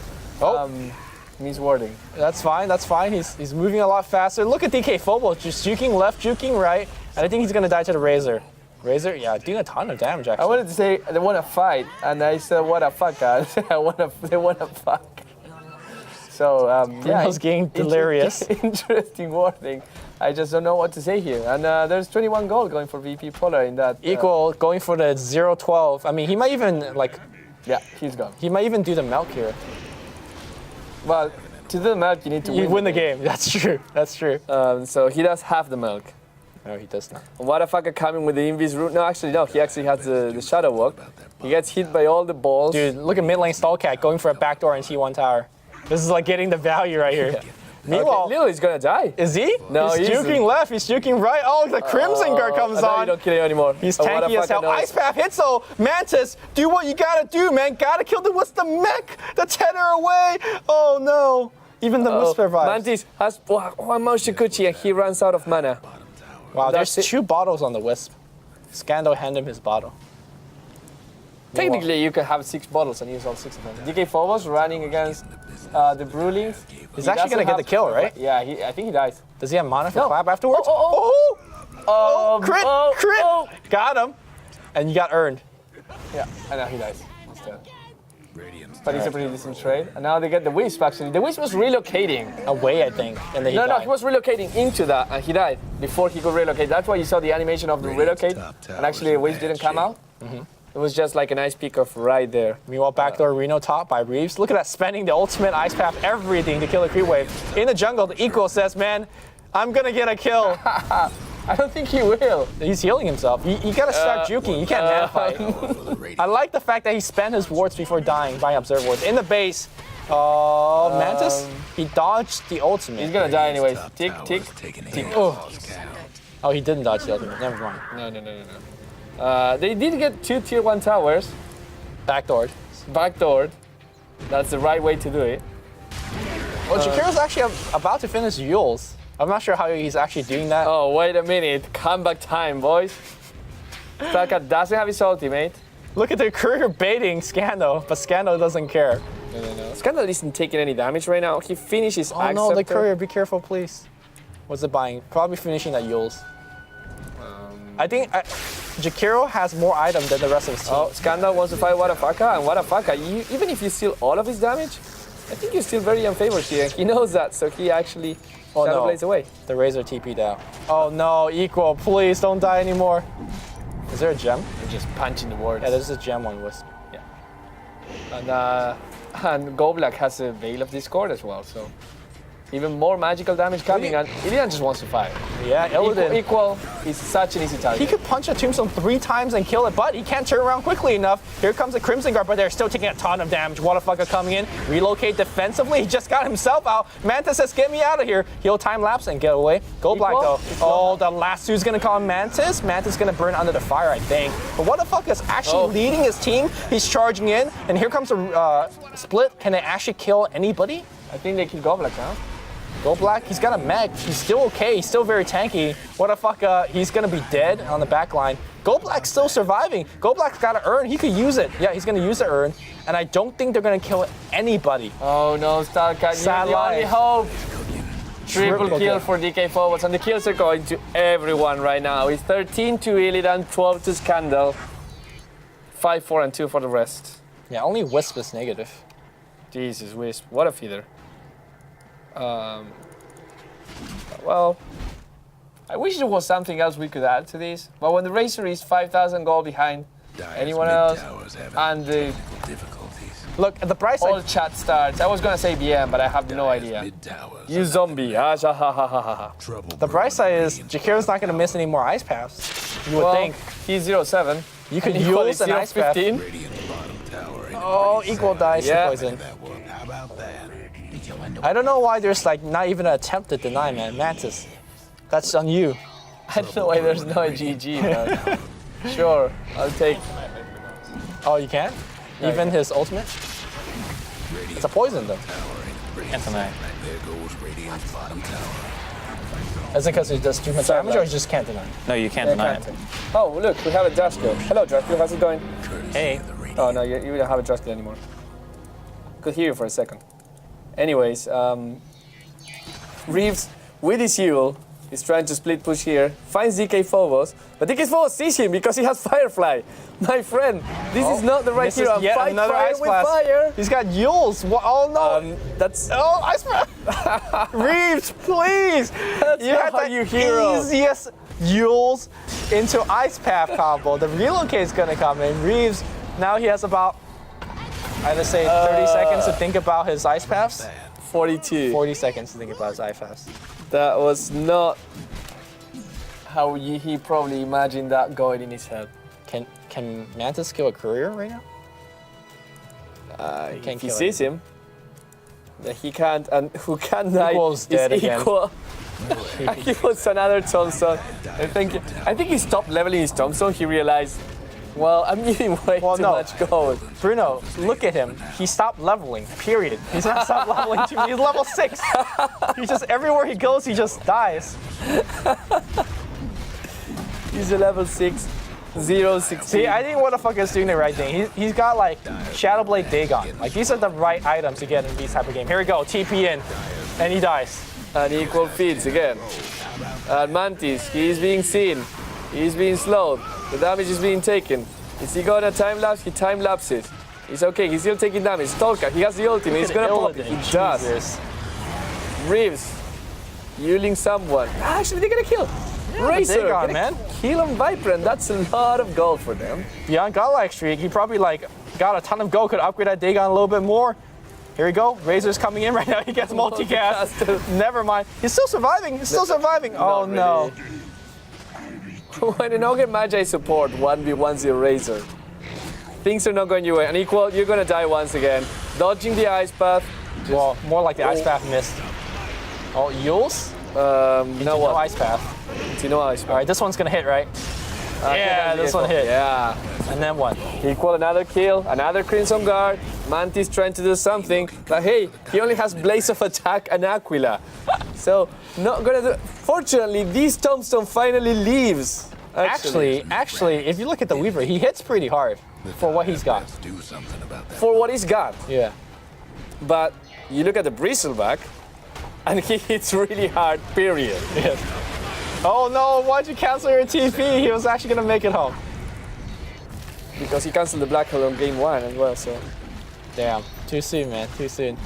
miswording. That's fine, that's fine. He's moving a lot faster. Look at DK Phobos, just juking left, juking right. And I think he's going to die to the Razor. Razor, yeah, doing a ton of damage, actually. I wanted to say they want to fight, and I said, what a fucker. They want to fuck. So, yeah. Bruno's getting delirious. Interesting wording. I just don't know what to say here. And there's 21 gold going for VP Polar in that. Equal, going for the 0-12. I mean, he might even, like... Yeah, he's gone. He might even do the milk here. Well, to do the milk, you need to win the game. That's true, that's true. So he does have the milk. No, he does not. Wadafucker coming with the invis route. No, actually, no. He actually has the shadow walk. He gets hit by all the balls. Dude, look at mid lane Stallcat going for a backdoor in T1 tower. This is like getting the value right here. Yeah. Meanwhile, Lil is gonna die. is he? No, he's he juking isn't. left. He's juking right. Oh, the Crimson Guard comes now you on. don't kill him anymore. He's tanky as hell. Ice Path hits though. Mantis, do what you gotta do, man. Gotta kill the what's the mech? The tether away. Oh no. Even the Wisp survives. Mantis has one more Shikuchi and he runs out of mana. Wow, That's there's it. 2 bottles on the Wisp. Scandal hand him his bottle. Technically, you can have 6 bottles and use all 6 of them. DK Phobos running against the Brewlings. He's actually gonna get the kill, right? Yeah, I think he dies. Does he have mana for No. clap afterwards? Crit! Crit! Got him. And you got earned. Yeah, and now he dies instead. Radiant's But it's a pretty decent trade. And now they get the Wisp, actually. The Wisp was relocating. Away, I think. And then he No, died. he was relocating into that, and he died before he could relocate. That's why you saw the animation of the relocate, and actually the Wisp didn't come out. It was just like a nice pick off right there. Meanwhile, backdoor Reno top by Reeves. Look at that, spending the ultimate Ice Path, everything to kill a creep wave. In the jungle, the Equal says, man, I'm gonna get a kill. I don't think he will. He's healing himself. You gotta start juking. You can't man fight. I like the fact that he spent his wards before dying, buying Observe wards. In the base, Mantis, he dodged the ultimate. He's gonna die anyways. Tick, tick, tick. Oh, he didn't dodge the ultimate. Never mind. No. They did get 2 tier 1 towers. Backdoored. Backdoored. That's the right way to do it. Well, Jakiro's actually about to finish Yules. I'm not sure how he's actually doing that. Oh, wait a minute. Comeback time, boys. Taka doesn't have his ultimate. Look at the courier baiting Scandal, but Scandal doesn't care. No. Scandal isn't taking any damage right now. He finishes Oh no, the courier, be careful, please. What's it buying? Probably finishing that Yules. I think Jakiro has more items than the rest of his team. Oh, Scandal wants to fight Wadafaka, and Wadafaka, even if you steal all of his damage, I think you're still very unfavored here. He knows that, so he actually Shadow Blaze away. The Razor TP'd out. Oh no, Equal, please don't die anymore. Is there a gem? You're just punching the wards. Yeah, there's a gem on Wisp. Yeah. And Goblak has a Veil of Discord as well, so even more magical damage coming, and Illidan just wants to fight. Yeah, Illidan. Equal is such an easy target. He could punch a Tombstone 3 times and kill it, but he can't turn around quickly enough. Here comes the Crimson Guard, but they're still taking a ton of damage. Wadafaka coming in, relocate defensively. He just got himself out. Mantis says, get me out of here. He'll time lapse and get away. Go Black though. Oh, the last who's gonna call him Mantis. Mantis gonna burn under the fire, I think. But Wadafaka is actually leading his team. He's charging in, and here comes a split. Can they actually kill anybody? I think they kill Goblak now. Go Black, he's got a mech. He's still okay. He's still very tanky. What the fuck? He's gonna be dead on the back line. Go Black's still surviving. Go Black's got to earn. He could use it. Yeah, he's gonna use the earn. And I don't think they're gonna kill anybody. Oh no, Starcat, you're the only hope. Triple kill for DK Forwards, and the kills are going to everyone right now. It's 13 to Illidan, 12 to Scandal, 5, 4, and 2 for the rest. Yeah, only Wisp is negative. Jesus, Wisp, what a feeder. Well, I wish there was something else we could add to this, but when the Razor is 5,000 gold behind anyone else, and the Look, at the price all chat starts, I was gonna say BM, but I have no idea. You zombie, the price side is Jakiro's not gonna miss any more ice paths. You would think. He's 0-7. You could use an ice path. 15. Oh, Equal dice to poison. I don't know why there's like not even an attempt to deny, man. Mantis, that's on you. I don't know why there's no GG, man. Sure, I'll take. Oh, you can? Even his ultimate? It's a poison though. Can't deny. Is it because he does too much damage or he just can't deny? No, you can't deny it. Oh, look, we have a Drasko. Hello, Drasko, how's it going? Hey. Oh, no, you don't have a Drasko anymore. Could hear you for a second. Anyways, Reeves, with his heal, is trying to split push here, finds DK Phobos, but DK Phobos sees him because he has Firefly. My friend, this is not the right hero. Yet Fight another fire ice with blast. fire. He's got Yules. Oh no! That's Ice blast! Reeves, please! That's You not had how the you hero. easiest Yules into Ice Path combo. The relocate's gonna come in. Reeves, now he has about, I'd say 30 seconds to think about his Ice Paths. 42. 40 seconds to think about his Ice Paths. That was not how he probably imagined that going in his head. Can Mantis kill a courier right now? If he kill sees him, that he can't, and who can die Equal's is dead again. equal. He puts another tombstone. I think he stopped leveling his tombstone. He realized, well, I'm giving way too much gold. Bruno, look at him. He stopped leveling, period. He's not stopped leveling too. He's level 6. He's just, everywhere he goes, he just dies. He's a level 6, 0-16. See, I think what the fuck is doing the right thing. He's got like Shadow Blade Dagon. Like these are the right items to get in these type of game. Here we go, TP in, and he dies. And equal feeds again. And Mantis, he's being seen. He's being slowed. The damage is being taken. Is he got a time lapse? He time lapses. He's okay. He's still taking damage. Stalker, he has the ultimate. He's gonna pop it. He does. Reeves, healing someone. Actually, they're gonna kill. Razor, Dagon, man. Kill him Viper, and that's a lot of gold for them. Beyond Godlike Streak, he probably like got a ton of gold. Could upgrade that Dagon a little bit more. Here we go. Razor's coming in right now. He gets multicast. Never mind. He's still surviving. He's still surviving. Oh no. When an Ogre Magi support 1v1 Razor, things are not going your way. And equal, you're gonna die once again. Dodging the ice path. Well, more like the ice path missed. Oh, Yules? No ice path. No ice path. All right, this one's gonna hit, right? Yeah, this one hit. Yeah. And then what? Equal, another kill, another Crimson Guard. Mantis trying to do something, but hey, he only has Blaze of Attack and Aquila. So, not gonna do. Fortunately, this tombstone finally leaves. Actually, if you look at the Weaver, he hits pretty hard for what he's got. Do something about that. For what he's got. Yeah. But you look at the Bristleback, and he hits really hard, period. Yeah. Oh no, why'd you cancel your TP? He was actually gonna make it home. Because he canceled the Black Hole on game 1 as well, so. Damn, too soon, man, too soon.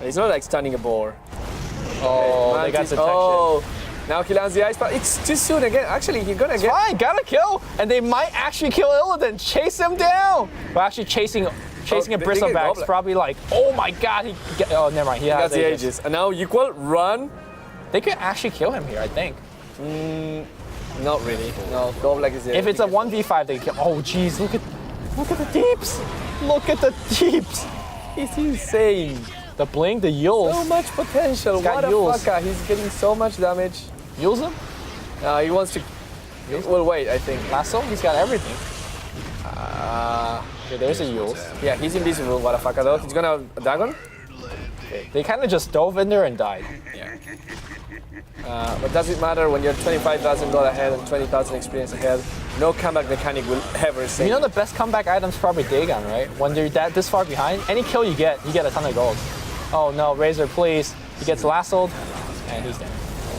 It's not like stunning a boar. Oh, Okay, they got Mantis- detection. Oh, now he lands the ice path. It's too soon again. Actually, he's gonna get. Fine, gotta kill, and they might actually kill Illidan. Chase him down. But actually, chasing a they get Bristleback's Goblin. probably like, oh my god, oh never mind, he has That's the Aegis. Aegis. And now equal run. They could actually kill him here, I think. Not really. No, Goblin is If it's a 1v5, they kill. Oh jeez, look at the deeps. Look at the deeps. He's insane. The blink, the Yules. So much potential. He's got What a Yules. fucker. He's getting so much damage. Yules him? He wants to. Well, wait. I think. Lasso? He's got everything. Okay, there's a Yules. Yeah, he's invisible. What a fucker though. He's gonna Dagon. They kind of just dove in there and died. But does it matter when you're 25,000 gold ahead and 20,000 experience ahead? No comeback mechanic will ever save. You know the best comeback item's probably Dagon, right? When you're this far behind, any kill you get a ton of gold. Oh no, Razor, please. He gets lassoed, and he's dead.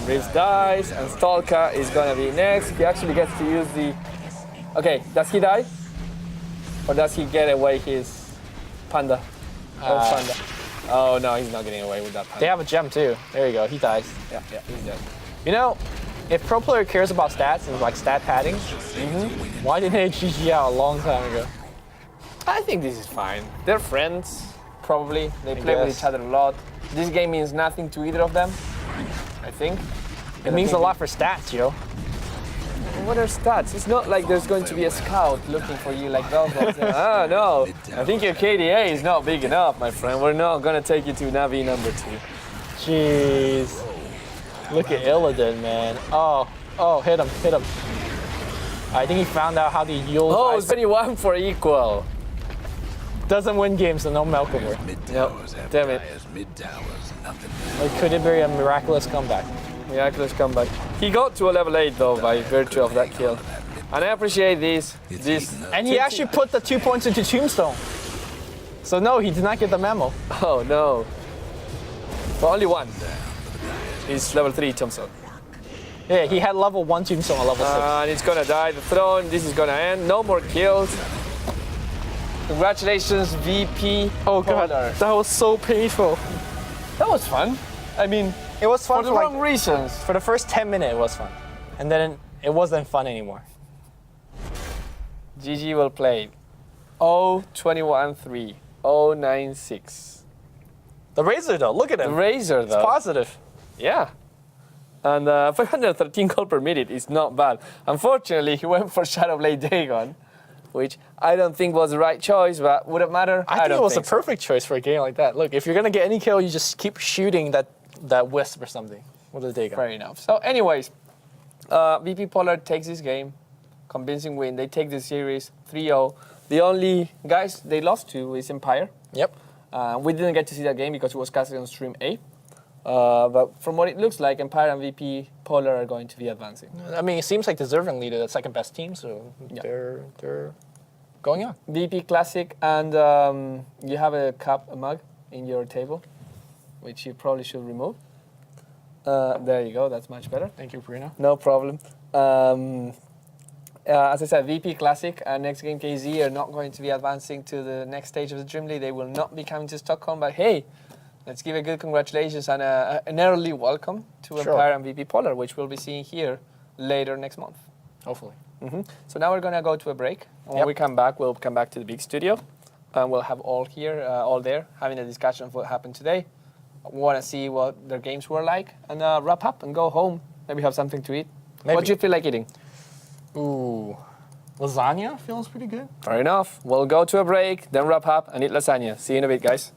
Reeves dies, and Stalker is gonna be next. He actually gets to use the. Okay, does he die? Or does he get away his panda? Panda. Oh no, he's not getting away with that panda. They have a gem too. There you go, he dies. Yeah, he's dead. You know, if pro player cares about stats and like stat padding, why didn't they GG out a long time ago? I think this is fine. They're friends, probably. They play with guess. each other a lot. This game means nothing to either of them, I think. It means a lot for stats, yo. What are stats? It's not like there's going to be a scout looking for you like Velvet. No. I think your KDA is not big enough, my friend. We're not gonna take you to Navi number 2. Jeez. Look at Illidan, man. Oh, hit him. I think he found out how to use Oh, 21 for equal. Doesn't win games, so no Melkor. Mid-towers have damn it. tires, mid-towers, nothing. Like, could it be a miraculous comeback? Miraculous comeback. He got to a level 8 though by virtue of that kill. And I appreciate this. And he actually put the 2 points into Tombstone. So no, he did not get the memo. Oh no. But only one. He's level 3 Tombstone. Yeah, he had level 1 Tombstone, level 6. And he's gonna die. The throne. This is gonna end. No more kills. Congratulations, VP. Oh god, Polar. that was so painful. That was fun. I mean, It was fun for the wrong reasons. for the first 10 minutes. It was fun, and then it wasn't fun anymore. GG will play. 0-21-3. 0-9-6. The Razor though, look at The him. Razor It's though. positive. Yeah. And 513 gold per minute is not bad. Unfortunately, he went for Shadowblade Dagon, which I don't think was the right choice, but would it matter? I think don't it was think the perfect choice for a game like that. Look, if you're gonna get any kill, you just keep shooting that wisp or something with the Dagon. Fair enough. So anyways, VP Polar takes this game, convincing win. They take the series 3-0. The only guys they lost to is Empire. Yep. We didn't get to see that game because it was casted on stream A. But from what it looks like, Empire and VP Polar are going to be advancing. I mean, it seems like deservingly the second best team, so Yeah. they're going on. VP Classic, and you have a mug in your table, which you probably should remove. There you go, that's much better. Thank you, Bruno. No problem. As I said, VP Classic and xGame.kz are not going to be advancing to the next stage of the Dreamleague. They will not be coming to Stockholm, but hey, let's give a good congratulations and an early welcome to Sure. Empire and VP Polar, which we'll be seeing here later next month. Hopefully. So now we're going to go to a break. And when Yep. we come back, we'll come back to the big studio. And we'll have all here, all there, having a discussion of what happened today. Want to see what their games were like, and wrap up and go home. Maybe have something to eat. Maybe. What do you feel like eating? Ooh, lasagna feels pretty good. Fair enough. We'll go to a break, then wrap up and eat lasagna. See you in a bit, guys.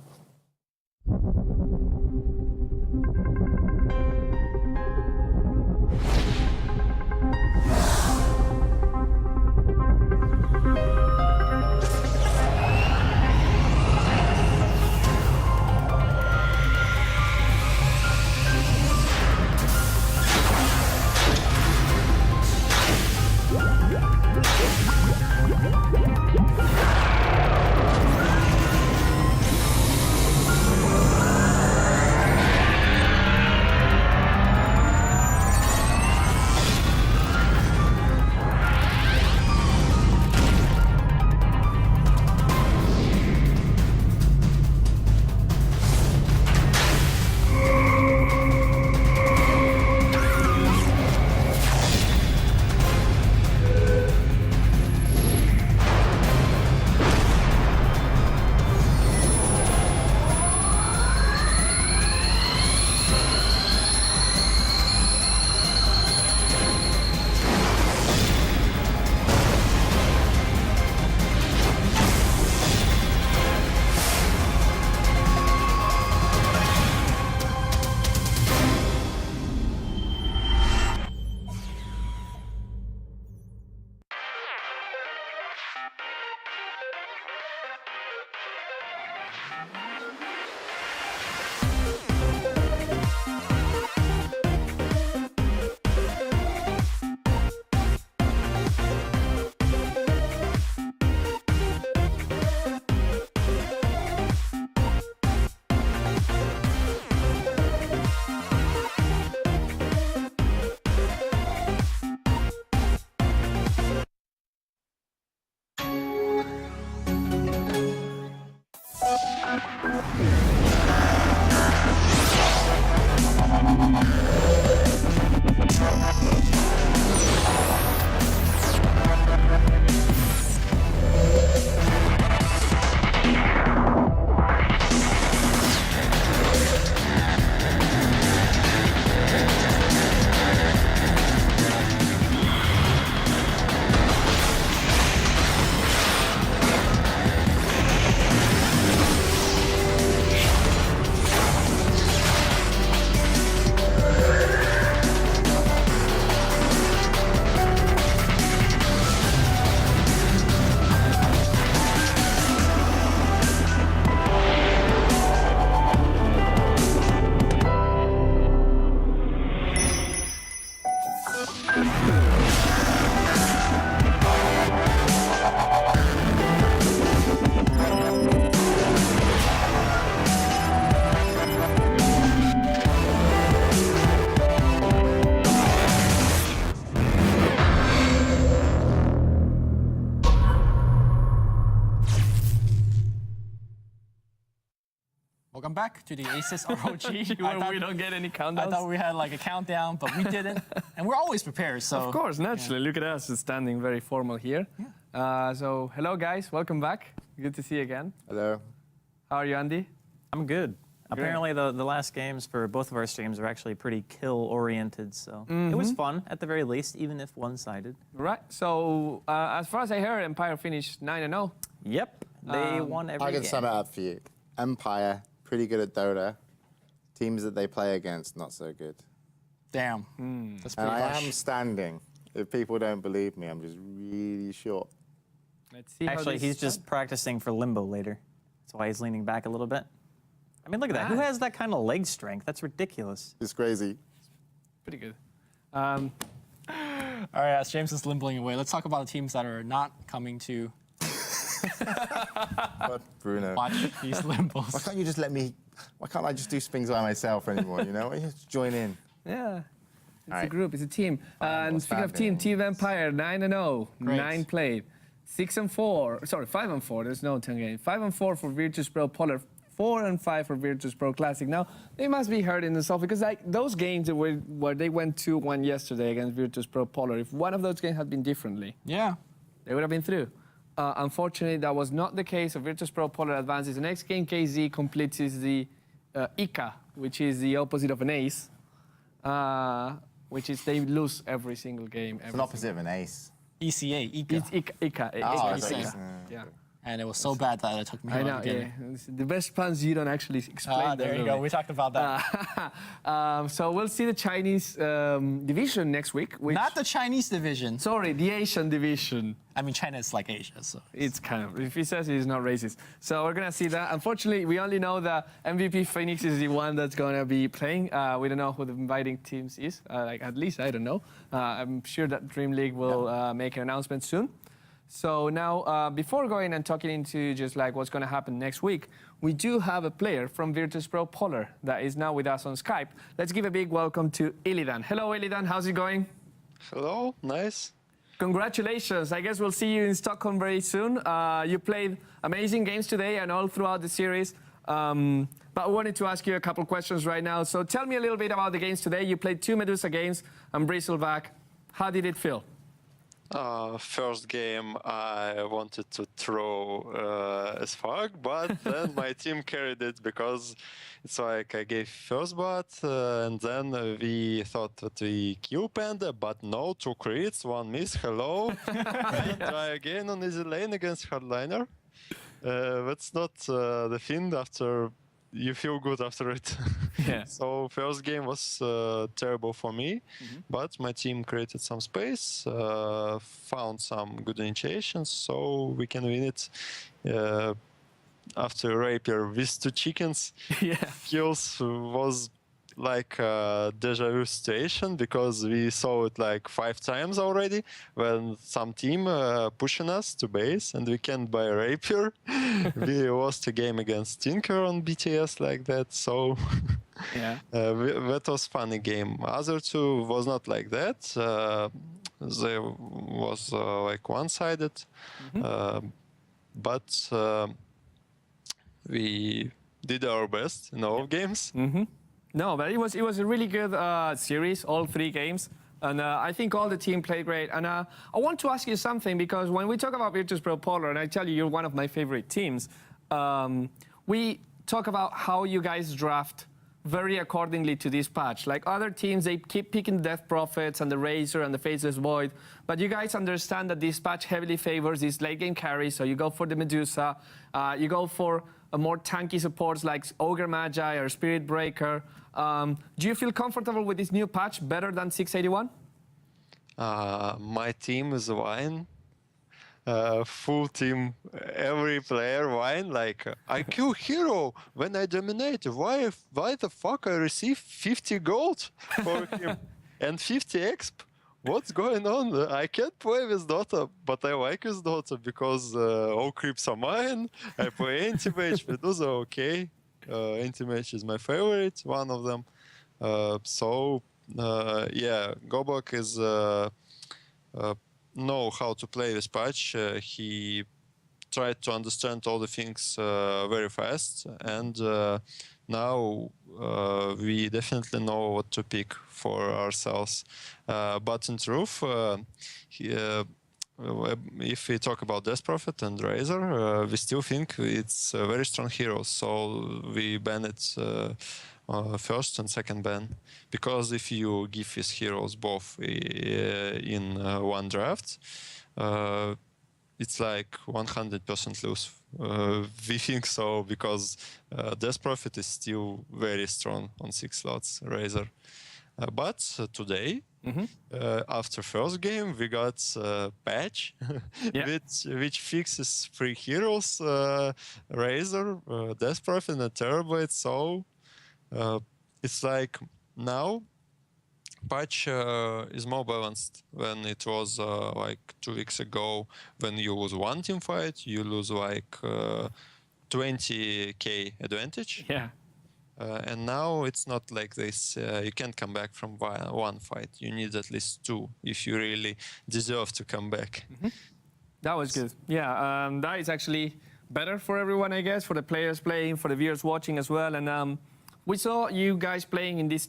Welcome back to the ASUS ROG. Where we don't get any countdowns. I thought we had like a countdown, but we didn't. And we're always prepared, so. Of course, naturally. Look at us standing very formal here. So, hello guys, welcome back. Good to see you again. Hello. How are you, Andy? I'm good. Apparently, the last games for both of our streams are actually pretty kill-oriented, so it was fun, at the very least, even if one-sided. Right. So, as far as I heard, Empire finished 9-0. Yep, they won every I can game. sum it up for you. Empire, pretty good at Dota. Teams that they play against, not so good. Damn. That's And pretty I harsh. am standing. If people don't believe me, I'm just really short. Let's see. Actually, he's just practicing for Limbo later. That's why he's leaning back a little bit. I mean, look at that. Who has that kind of leg strength? That's ridiculous. It's crazy. pretty good. All right, as James is limbling away, let's talk about the teams that are not coming to But Bruno, watch these why limbles. can't you just let me? Why can't I just do spins by myself anymore? You know, why don't you just join in. Yeah. It's a Alright. group, it's a team. And what's speaking of team, happening? Team Empire, 9-0, Great. 9 played. 6-4, sorry, 5-4, there's no 10 game. 5-4 for virtus.pro Polar, 4-5 for virtus.pro Classic. Now, they must be hurting themselves because like those games that were, where they went 2-1 yesterday against virtus.pro Polar, if one of those games had been differently, Yeah. they would have been through. Unfortunately, that was not the case. So virtus.pro Polar advances. The xGame.kz completes the ICA, which is the opposite of an ace, which is they lose every single game. It's an opposite of an ace. ECA, It's ECA. ICA. Oh, I It's thought you ICA. said- Yeah. And it was so bad that it took me I a know, while to get it. yeah. It's the best puns you don't actually explain. Ah, them, there you go. really. We talked about that. So we'll see the Chinese division next week. Which, Not the Chinese division. sorry, the Asian division. I mean, China is like Asia, so. It's kind of, if he says he's not racist. So we're going to see that. Unfortunately, we only know that MVP Phoenix is the one that's going to be playing. We don't know who the inviting teams is. Like at least I don't know. I'm sure that Dreamleague will make an announcement soon. So now, before going and talking into just like what's going to happen next week, we do have a player from virtus.pro Polar that is now with us on Skype. Let's give a big welcome to Illidan. Hello, Illidan. How's it going? Hello, nice. Congratulations. I guess we'll see you in Stockholm very soon. You played amazing games today and all throughout the series. But I wanted to ask you a couple questions right now. So tell me a little bit about the games today. You played 2 Medusa games and Bristleback. How did it feel? First game, I wanted to throw as fuck, but then my team carried it because it's like I gave first bot, and then we thought that we kill Panda, but no, 2 crits, 1 miss, hello. And try again on easy lane against Hardliner. That's not the thing after you feel good after it. Yeah. So first game was terrible for me, but my team created some space, found some good initiations, so we can win it. After Rapier with 2 chickens, Yeah. kills was like a deja vu situation because we saw it like 5 times already when some team pushing us to base and we can't buy Rapier. We lost a game against Tinker on BTS like that, so Yeah. that was funny game. Other 2 was not like that. They was like one-sided, but we did our best in all games. No, but it was a really good series, all 3 games. And I think all the team played great. And I want to ask you something because when we talk about virtus.pro Polar, and I tell you, you're one of my favorite teams, we talk about how you guys draft very accordingly to this patch. Like other teams, they keep picking the Death Prophets and the Razor and the Faceless Void. But you guys understand that this patch heavily favors this late game carry. So you go for the Medusa, you go for more tanky supports like Ogre Magi or Spirit Breaker. Do you feel comfortable with this new patch better than 681? My team is wine. Full team, every player wine. Like I kill hero when I dominate. Why the fuck I receive 50 gold for him and 50 exp? What's going on? I can't play with Dota, but I like with Dota because all creeps are mine. I play anti-mage, Medusa, okay. Anti-mage is my favorite, one of them. Yeah, Gobok is know how to play this patch. He tried to understand all the things very fast, and now we definitely know what to pick for ourselves. But in truth, if we talk about Death Prophet and Razor, we still think it's very strong heroes. So we ban it first and second ban, because if you give these heroes both in one draft, it's like 100% lose. We think so because Death Prophet is still very strong on 6 slots, Razor. But today, after first game, we got a patch which fixes 3 heroes, Razor, Death Prophet, and Terrorblade. So it's like now patch is more balanced when it was like 2 weeks ago. When you lose one team fight, you lose like 20k advantage. Yeah. And now it's not like this. You can't come back from one fight. You need at least 2 if you really deserve to come back. That was good. Yeah, that is actually better for everyone, I guess, for the players playing, for the viewers watching as well. And we saw you guys playing in this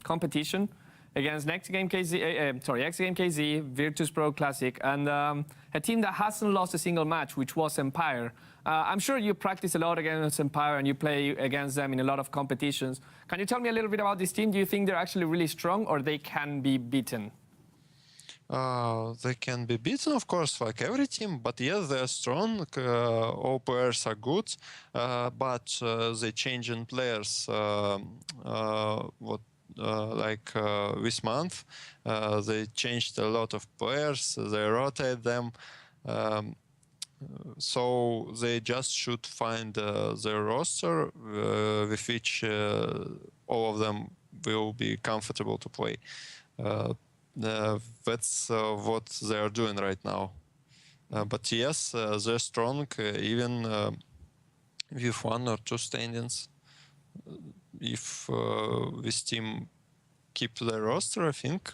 competition against xGame.kz, virtus.pro Classic, and a team that hasn't lost a single match, which was Empire. I'm sure you practice a lot against Empire and you play against them in a lot of competitions. Can you tell me a little bit about this team? Do you think they're actually really strong, or they can be beaten? They can be beaten, of course, like every team, but yes, they're strong. All players are good, but they change in players. This month, they changed a lot of players. They rotate them. So they just should find their roster with which all of them will be comfortable to play. That's what they are doing right now. But yes, they're strong, even with 1 or 2 stand-ins. If this team keep their roster, I think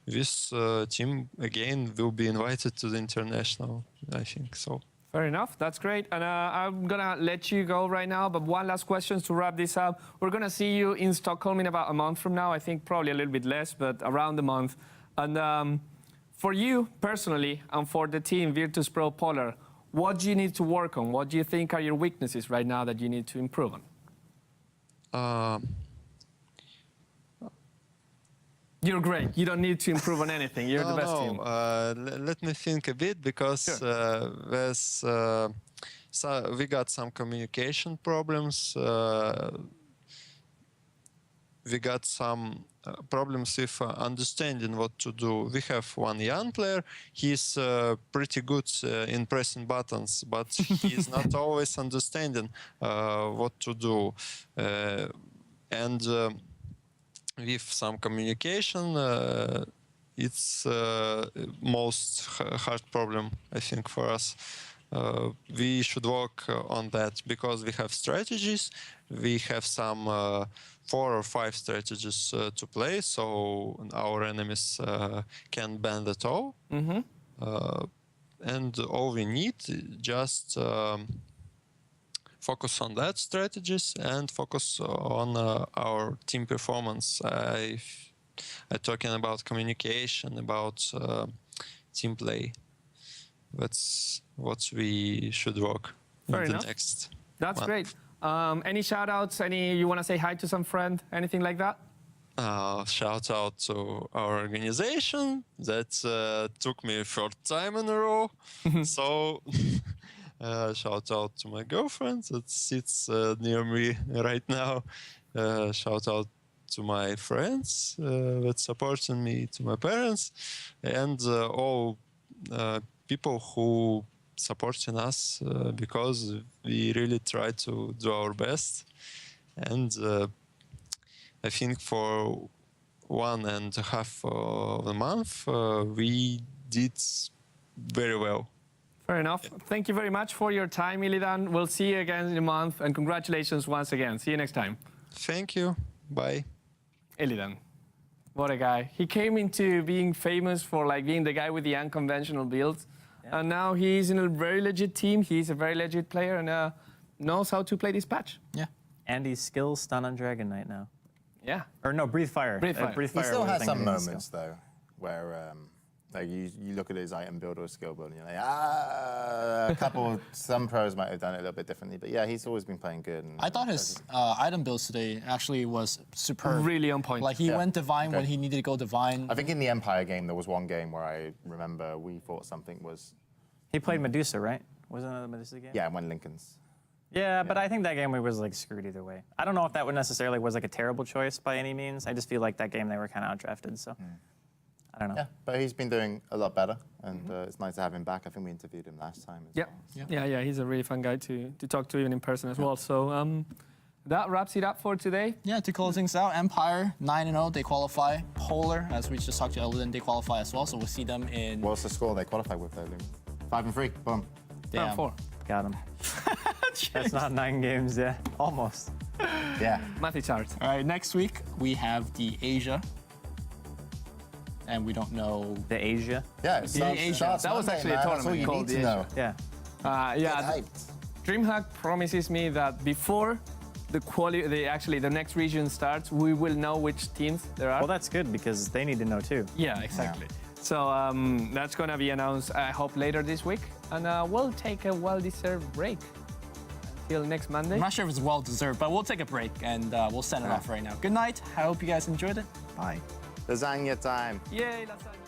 this team again will be invited to the international. I think so. Fair enough. That's great. And I'm going to let you go right now. But one last question to wrap this up. We're going to see you in Stockholm in about a month from now. I think probably a little bit less, but around a month. And for you personally and for the team, virtus.pro Polar, what do you need to work on? What do you think are your weaknesses right now that you need to improve on? You're great. You don't need to improve on anything. You're the best team. Let me think a bit, because we got some communication problems. We got some problems with understanding what to do. We have one young player. He's pretty good in pressing buttons, but he's not always understanding what to do. And with some communication, it's most hard problem, I think, for us. We should work on that, because we have strategies. We have some 4 or 5 strategies to play, so our enemies can bend at all. And all we need just focus on that strategies and focus on our team performance. I'm talking about communication, about team play. That's what we should work Fair in enough. the next That's month. great. Any shout outs? You want to say hi to some friend? Anything like that? Shout out to our organization that took me 3rd time in a row. So shout out to my girlfriend that sits near me right now. Shout out to my friends that supporting me, to my parents, and all people who supporting us, because we really try to do our best. And I think for 1.5 of the month, we did very well. Fair enough. Thank you very much for your time, Illidan. We'll see you again in a month, and congratulations once again. See you next time. Thank you. Bye. Illidan, what a guy. He came into being famous for being the guy with the unconventional builds, and now he's in a very legit team. He's a very legit player and knows how to play this patch. Yeah. And he's skill stun on Dragon Knight now. Yeah. Or no, Breathe Fire. Breathe Fire. He still has some everything is moments, though, where Like you look at his item build or skill build, and you're like, some pros might have done it a little bit differently, but yeah, he's always been playing good. And I thought his item builds today actually was superb. Really on point. Like he went divine when he needed to go divine. I think in the Empire game, there was one game where I remember we thought something was. He played Medusa, right? Wasn't that the Medusa game? Yeah, when Lincoln's. Yeah, but I think that game we was like screwed either way. I don't know if that would necessarily was like a terrible choice by any means. I just feel like that game they were kind of outdrafted, so I don't know. Yeah, but he's been doing a lot better, and it's nice to have him back. I think we interviewed him last time as well. Yeah. He's a really fun guy to talk to even in person as well. So that wraps it up for today. Yeah, to close things out, Empire 9-0, they qualify. Polar, as we just talked to Elden, they qualify as well. So we'll see them in. What's the score they qualify with though, Lou? 5-3. Boom. Damn. 4. Got him. That's not 9 games, yeah. Almost. Yeah. Mathy chart. All right, next week we have the Asia. And we don't know. The Asia. Yeah. Asia. That was actually a That's all tournament you called need the to know. Yeah. Yeah. Get hyped. DreamHack promises me that before the next region starts, we will know which teams there are. Well, that's good because they need to know too. Yeah, exactly. So that's going to be announced, I hope, later this week. And we'll take a well-deserved break until next Monday. I'm not sure if it's well-deserved, but we'll take a break and we'll send it off right now. Good night. I hope you guys enjoyed it. Bye. Lasagna time. Yay, lasagna.